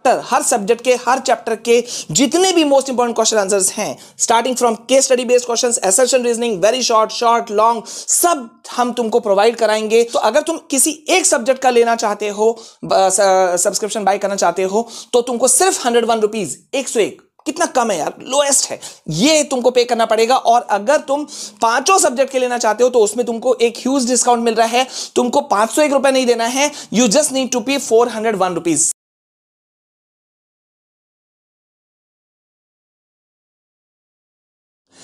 हर subject के हर chapter के जितने भी मोस्ट इंपॉर्टेंट क्वेश्चन आंसर्स हैं, starting from case study based questions, assertion reasoning, very short long, सब हम तुमको प्रोवाइड कराएंगे। तो अगर तुम किसी एक सब्जेक्ट का लेना चाहते हो, सब्सक्रिप्शन बाय करना चाहते हो, तो तुमको सिर्फ 101 रुपीज, 101, कितना कम है यार, लोएस्ट है, ये तुमको पे करना पड़ेगा। और अगर तुम पांचों सब्जेक्ट के लेना चाहते हो तो उसमें तुमको एक ह्यूज डिस्काउंट मिल रहा है, तुमको 501 रुपए नहीं देना है, यू जस्ट नीड टू पे 401 रुपीज।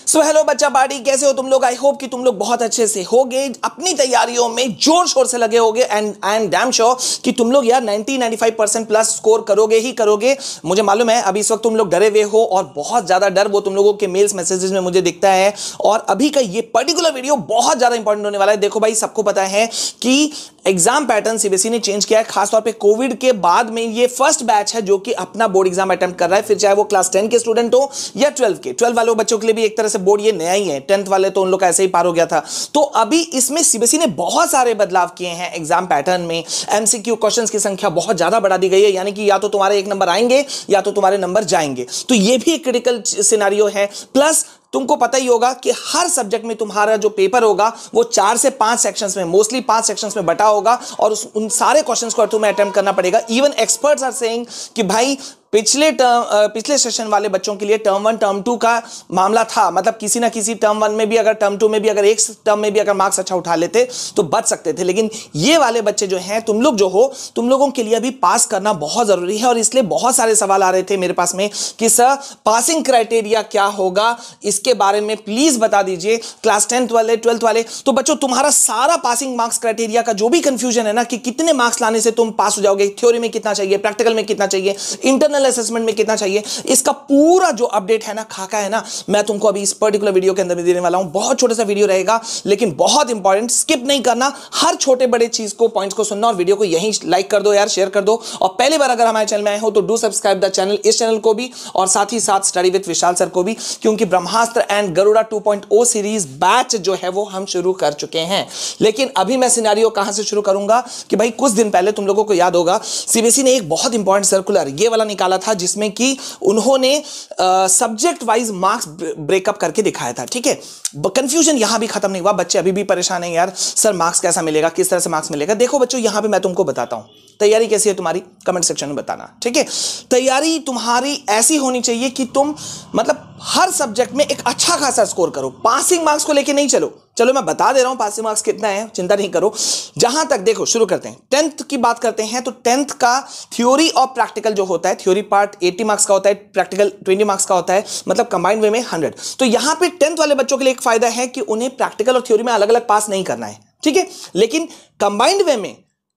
सो हेलो बच्चा पार्टी, कैसे हो तुम लोग? आई होप कि तुम लोग बहुत अच्छे से होगे, अपनी तैयारियों में जोर शोर से लगे होगे, and I am damn sure कि तुम लोग यार 90-95% प्लस स्कोर करोगे ही करोगे। मुझे मालूम है अभी इस वक्त तुम लोग डरे हुए हो, और बहुत ज्यादा डर वो तुम लोगों के मेल्स मैसेजेस में मुझे दिखता है। और अभी का ये पर्टिकुलर वीडियो बहुत ज्यादा इंपॉर्टेंट होने वाला है। देखो भाई, सबको पता है कि एग्जाम पैटर्न सीबीएसई ने चेंज किया है, खासतौर पे कोविड के बाद में ये फर्स्ट बैच है जो कि अपना बोर्ड एग्जाम अटेम्प्ट कर रहा है, फिर चाहे वो क्लास 10 के स्टूडेंट हो या 12 के। 12 वालों बच्चों के लिए भी एक तरह से बोर्ड ये नया ही है, 10th वाले तो उन लोग का ऐसे ही पार हो गया था। तो अभी इसमें सीबीएसई ने बहुत सारे बदलाव किए हैं एग्जाम पैटर्न में। एमसीक्यू क्वेश्चंस की संख्या बहुत ज्यादा बढ़ा दी गई है, यानी कि या तो तुम्हारे 1 नंबर आएंगे या तो तुम्हारे नंबर जाएंगे। तो ये भी एक क्रिटिकल सिनेरियो है। प्लस तुमको पता ही होगा कि हर सब्जेक्ट में तुम्हारा जो पेपर होगा वो 4 से 5 सेक्शंस में, मोस्टली 5 सेक्शंस में बटा होगा, और उन सारे क्वेश्चंस को तुम्हें अटेम्प्ट करना पड़ेगा। इवन एक्सपर्ट्स आर सेइंग कि भाई पिछले सेशन वाले बच्चों के लिए टर्म 1 टर्म 2 का मामला था, मतलब किसी ना किसी टर्म 1 में भी अगर टर्म 2 में भी अगर एक टर्म में भी अगर मार्क्स अच्छा उठा लेते तो बच सकते थे। लेकिन ये वाले बच्चे जो हैं, तुम लोग जो हो, तुम लोगों के लिए अभी पास करना बहुत जरूरी है। और इसलिए बहुत सारे सवाल आ रहे थे मेरे पास में कि सर पासिंग क्राइटेरिया क्या होगा, इसके बारे में प्लीज बता दीजिए। क्लास 10th वाले, 12th वाले, तो बच्चों तुम्हारा सारा पासिंग मार्क्स क्राइटेरिया का जो भी कंफ्यूजन है ना कि कितने मार्क्स लाने से तुम पास हो जाओगे, थ्योरी में कितना चाहिए, प्रैक्टिकल में कितना चाहिए, इंटरनल असेसमेंट में कितना चाहिए, इसका पूरा जो अपडेट है ना, खाका है ना, मैं तुमको अभी इस पर्टिकुलर वीडियो के अंदर में देने वाला हूं। बहुत छोटा सा वीडियो रहेगा लेकिन बहुत इंपॉर्टेंट, स्किप नहीं करना, हर छोटे बड़े चीज को, पॉइंट्स को सुनना, और वीडियो को यहीं लाइक कर दो यार, शेयर कर दो। और पहली बार अगर हमारे चैनल में आए हो तो डू सब्सक्राइब द चैनल, इस चैनल को भी और साथ ही साथ स्टडी विद विशाल सर को भी, क्योंकि ब्रह्मास्त्र एंड गरुड़ा 2.0 सीरीज बैच जो है वो हम शुरू कर चुके हैं। लेकिन अभी मैं सिनेरियो कहां से शुरू करूंगा कि भाई कुछ दिन पहले तुम लोगों को याद होगा सीबीएसई ने एक बहुत इंपॉर्टेंट सर्कुलर ये वाला निकाला था, जिसमें कि उन्होंने सब्जेक्ट वाइज मार्क्स ब्रेकअप करके दिखाया था। ठीक है, कंफ्यूजन यहां भी खत्म नहीं हुआ, बच्चे अभी भी परेशान हैं यार, सर मार्क्स कैसा मिलेगा, किस तरह से मार्क्स मिलेगा। देखो बच्चों, यहां पे मैं तुमको बताता हूं तैयारी कैसी है तुम्हारी, कमेंट सेक्शन में बताना। ठीक है, तैयारी तुम्हारी ऐसी होनी चाहिए कि तुम मतलब हर सब्जेक्ट में एक अच्छा खासा स्कोर करो। पासिंग मार्क्स को लेके नहीं चलो, मैं बता दे रहा हूं पासिंग मार्क्स कितना है, चिंता नहीं करो। जहां तक देखो, शुरू करते हैं 10th की बात करते हैं। तो 10th का थ्योरी और प्रैक्टिकल जो होता है, थ्योरी पार्ट 80 मार्क्स का होता है, प्रैक्टिकल 20 मार्क्स का होता है, मतलब कंबाइंड वे में 100। तो यहां पे 10th वाले बच्चों के लिए एक फायदा है कि उन्हें प्रैक्टिकल और थ्योरी में अलग अलग पास नहीं करना है। ठीक है, लेकिन कंबाइंड वे में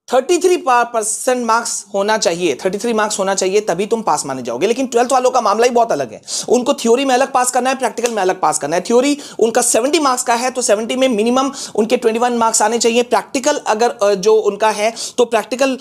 33% मार्क्स होना चाहिए, 33 मार्क्स होना चाहिए, तभी तुम पास माने जाओगे। लेकिन 12th वालों का मामला ही बहुत अलग है, उनको थ्योरी में अलग पास करना है, प्रैक्टिकल में अलग पास करना है। थ्योरी उनका 70 मार्क्स का है तो 70 में मिनिमम उनके 21 मार्क्स आने चाहिए। प्रैक्टिकल अगर जो उनका है तो प्रैक्टिकल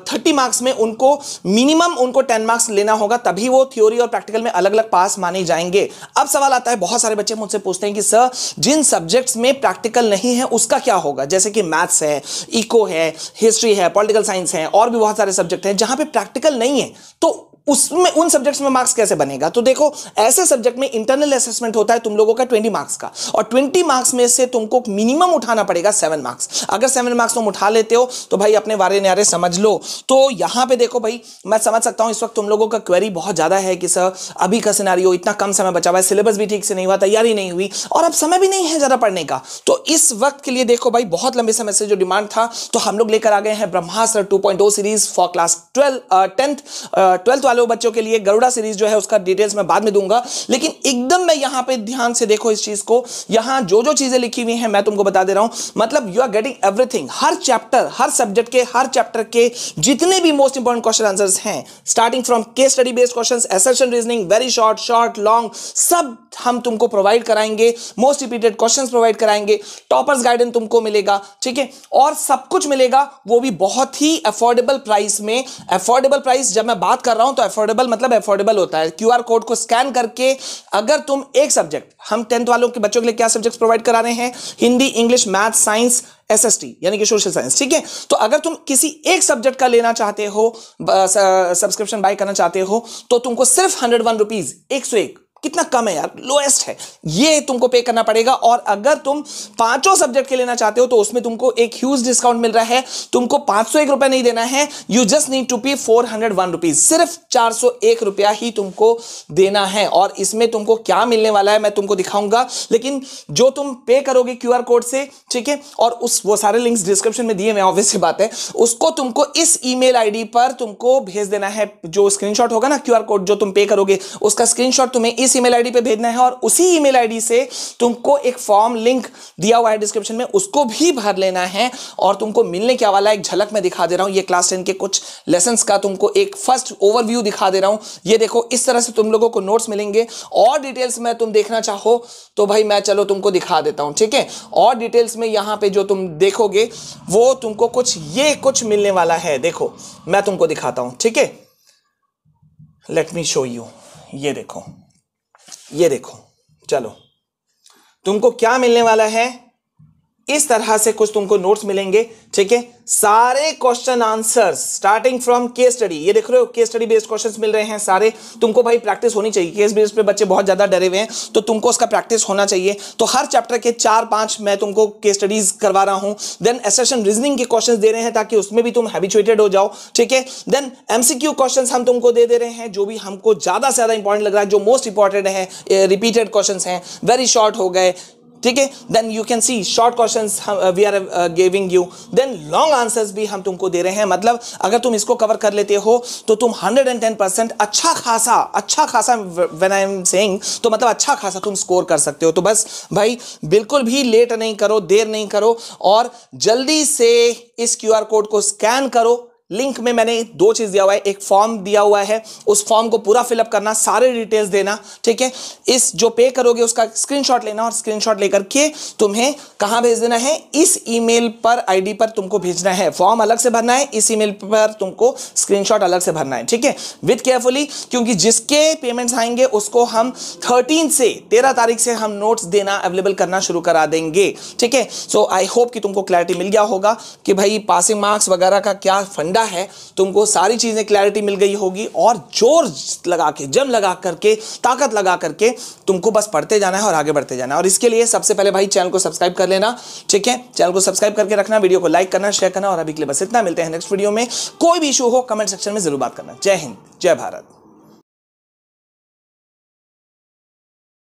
30 मार्क्स में उनको मिनिमम उनको 10 मार्क्स लेना होगा, तभी वो थ्योरी और प्रैक्टिकल में अलग अलग पास माने जाएंगे। अब सवाल आता है, बहुत सारे बच्चे मुझसे पूछते हैं कि सर जिन सब्जेक्ट्स में प्रैक्टिकल नहीं है उसका क्या होगा, जैसे कि मैथ्स है, इको है, हिस्ट्री है, पॉलिटिकल साइंस है, और भी बहुत सारे सब्जेक्ट हैं जहां पे प्रैक्टिकल नहीं है, तो उसमें उन सब्जेक्ट्स में मार्क्स कैसे बनेगा। तो देखो, ऐसे सब्जेक्ट में इंटरनल असेसमेंट होता है तुम लोगों का 20 मार्क्स का, और 20 मार्क्स में से तुमको मिनिमम उठाना पड़ेगा 7 मार्क्स। अगर 7 मार्क्स तुम उठा लेते हो तो भाई अपने वारे न्यारे समझ लो। तो यहां पे देखो भाई, मैं समझ सकता हूं इस वक्त तुम लोगों का क्वेरी बहुत ज्यादा है कि सर अभी का सिनेरियो, इतना कम समय बचा हुआ है, सिलेबस भी ठीक से नहीं हुआ, तैयारी नहीं हुई, और अब समय भी नहीं है ज्यादा पढ़ने का। तो इस वक्त के लिए देखो भाई, बहुत लंबे समय से जो डिमांड था, तो हम लोग लेकर आ गए हैं ब्रह्मास्त्र 2.0 सीरीज फॉर क्लास 12th वाले बच्चों के लिए। गरुड़ा सीरीज जो है उसका डिटेल्स मैं बाद में दूंगा, लेकिन एकदम मैं यहां पे ध्यान से देखो इस चीज को, यहां जो जो चीजें लिखी हुई हैं मैं तुमको बता दे रहा हूं, मतलब यू आर गेटिंग एवरीथिंग। हर चैप्टर, हर सब्जेक्ट के हर चैप्टर के जितने भी मोस्ट इंपॉर्टेंट क्वेश्चन आंसर्स हैं, starting from case study based questions, assertion reasoning, very short long, सब हम तुमको प्रोवाइड कराएंगे। मोस्ट रिपीटेड क्वेश्चंस प्रोवाइड कराएंगे, टॉपर्स गाइडेंस तुमको मिलेगा। ठीक है, और सब कुछ मिलेगा, वो भी बहुत ही अफोर्डेबल प्राइस में। अफोर्डेबल प्राइस जब मैं बात कर रहा हूं तो अफोर्डेबल मतलब अफोर्डेबल होता है। क्यूआर कोड को स्कैन करके अगर तुम एक सब्जेक्ट, हम 10th वालों के बच्चों के लिए क्या सब्जेक्ट्स प्रोवाइड करा रहे हैं, Hindi, English, math, science, SST यानी कि सोशल साइंस, ठीक है। तो अगर तुम किसी एक सब्जेक्ट का लेना चाहते हो, सब्सक्रिप्शन बाय करना चाहते हो, तो तुमको सिर्फ 101 रुपीज, 101, कितना कम है यार, लोएस्ट है, ये तुमको पे करना पड़ेगा। और अगर तुम पांचों सब्जेक्ट के लेना चाहते हो तो उसमें तुमको एक ह्यूज डिस्काउंट मिल रहा है, तुमको 501 रुपया नहीं देना है, यू जस्ट नीड टू पे 401 रुपीज, सिर्फ 401 रुपया ही तुमको देना है। और इसमें तुमको क्या मिलने वाला है मैं तुमको दिखाऊंगा, लेकिन जो तुम पे करोगे क्यूआर कोड से, ठीक है, और वो सारे लिंक्स डिस्क्रिप्शन में दिए हुए, ऑब्वियस सी बात है, उसको तुमको इस ईमेल आईडी पर तुमको भेज देना है। जो स्क्रीनशॉट होगा ना क्यूआर कोड जो तुम पे करोगे, उसका स्क्रीनशॉट तुम्हें इस ईमेल आईडी पे भेजना है, और उसी ईमेल आईडी से तुमको एक फॉर्म लिंक दिया हुआ है डिस्क्रिप्शन में, उसको भी भर लेना है। और तुमको मिलने क्या वाला है, एक झलक मैं दिखा दे रहा हूं, ये क्लास 10 के कुछ लेसन्स का तुमको एक फर्स्ट ओवरव्यू दिखा दे रहा हूं। ये देखो, इस तरह से तुम लोगों को नोट्स मिलेंगे। और डिटेल्स में तुम देखना चाहो तो भाई मैं चलो तुमको दिखा देता हूं, ठीक है। और डिटेल्स में यहां पे जो तुम देखोगे वो तुमको कुछ मिलने वाला है। देखो मैं तुमको दिखाता हूं, ठीक है, लेट मी शो यू। ये देखो, चलो तुमको क्या मिलने वाला है, इस तरह से कुछ तुमको नोट्स मिलेंगे, ठीक है। सारे question answers starting from case study, ये देख रहे हो, केस स्टडी बेस्ड क्वेश्चंस मिल रहे हैं सारे। तुमको भाई प्रैक्टिस होनी चाहिए, केस बेस्ड पे बच्चे बहुत ज्यादा डरे हुए हैं, तो तुमको उसका प्रैक्टिस होना चाहिए। तो हर चैप्टर के 4-5 मैं तुमको केस स्टडीज करवा रहा हूं। देन एसेशन रीजनिंग के क्वेश्चंस दे रहे हैं ताकि उसमें भी तुम हैबिचुएटेड हो जाओ, ठीक है। देन एमसीक्यू क्वेश्चंस हम तुमको दे रहे हैं, जो भी हमको ज्यादा से ज्यादा इंपॉर्टेंट लग रहा है, जो मोस्ट इंपॉर्टेंट है, रिपीटेड क्वेश्चंस हैं, वेरी शॉर्ट हो गए, ठीक है। Then you can see short questions we are giving you, then long answers भी हम तुमको दे रहे हैं। मतलब अगर तुम इसको कवर कर लेते हो तो तुम 110% अच्छा खासा व्हेन आई एम सेइंग, तो मतलब अच्छा खासा तुम स्कोर कर सकते हो। तो बस भाई बिल्कुल भी लेट नहीं करो, देर नहीं करो, और जल्दी से इस क्यूआर कोड को स्कैन करो। लिंक में मैंने 2 चीज दिया हुआ है, एक फॉर्म दिया हुआ है, उस फॉर्म को पूरा फिलअप करना, सारे डिटेल्स देना, ठीक है। इस जो पे करोगे उसका स्क्रीनशॉट लेना, और स्क्रीनशॉट लेकर के तुम्हें कहां भेज देना है, इस ईमेल पर आईडी पर तुमको भेजना है। फॉर्म अलग से भरना है, इस ईमेल पर तुमको स्क्रीनशॉट अलग से भरना है, ठीक है, विद केयरफुली, क्योंकि जिसके पेमेंट्स आएंगे उसको हम 13 तारीख से हम नोट्स देना अवेलेबल करना शुरू करा देंगे, ठीक है। सो आई होप कि तुमको क्लैरिटी मिल गया होगा कि भाई पासिंग मार्क्स वगैरह का क्या फंडा है, तुमको सारी चीजें क्लैरिटी मिल गई होगी। और जोर लगा के, जम लगा करके, ताकत लगा करके तुमको बस पढ़ते जाना है और आगे बढ़ते जाना है। और इसके लिए सबसे पहले भाई चैनल को सब्सक्राइब कर लेना, ठीक है, चैनल को सब्सक्राइब करके रखना, वीडियो को लाइक करना, शेयर करना। और अभी के लिए बस इतना, मिलते हैं नेक्स्ट वीडियो में। कोई भी इशू हो कमेंट सेक्शन में जरूर बात करना। जय हिंद, जय भारत।